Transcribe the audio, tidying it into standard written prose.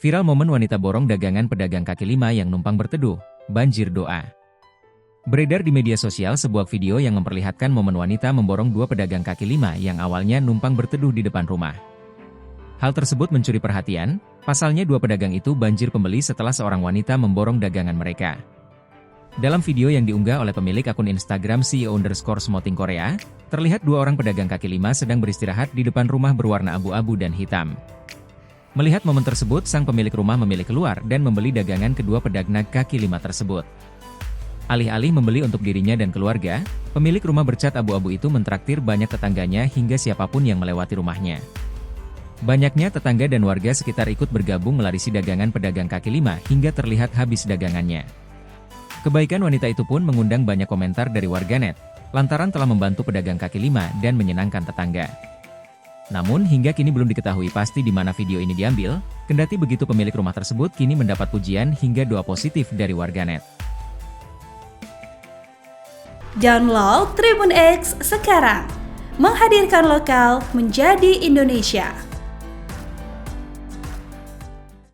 Viral momen wanita borong dagangan pedagang kaki lima yang numpang berteduh, banjir doa. Beredar di media sosial sebuah video yang memperlihatkan momen wanita memborong dua pedagang kaki lima yang awalnya numpang berteduh di depan rumah. Hal tersebut mencuri perhatian, pasalnya dua pedagang itu banjir pembeli setelah seorang wanita memborong dagangan mereka. Dalam video yang diunggah oleh pemilik akun Instagram CEO_Smoting Korea, terlihat dua orang pedagang kaki lima sedang beristirahat di depan rumah berwarna abu-abu dan hitam. Melihat momen tersebut, sang pemilik rumah memilih keluar dan membeli dagangan kedua pedagang kaki lima tersebut. Alih-alih membeli untuk dirinya dan keluarga, pemilik rumah bercat abu-abu itu mentraktir banyak tetangganya hingga siapapun yang melewati rumahnya. Banyaknya tetangga dan warga sekitar ikut bergabung melarisi dagangan pedagang kaki lima hingga terlihat habis dagangannya. Kebaikan wanita itu pun mengundang banyak komentar dari warganet, lantaran telah membantu pedagang kaki lima dan menyenangkan tetangga. Namun hingga kini belum diketahui pasti di mana video ini diambil, kendati begitu pemilik rumah tersebut kini mendapat pujian hingga doa positif dari warganet. Download Tribun X sekarang, menghadirkan lokal menjadi Indonesia.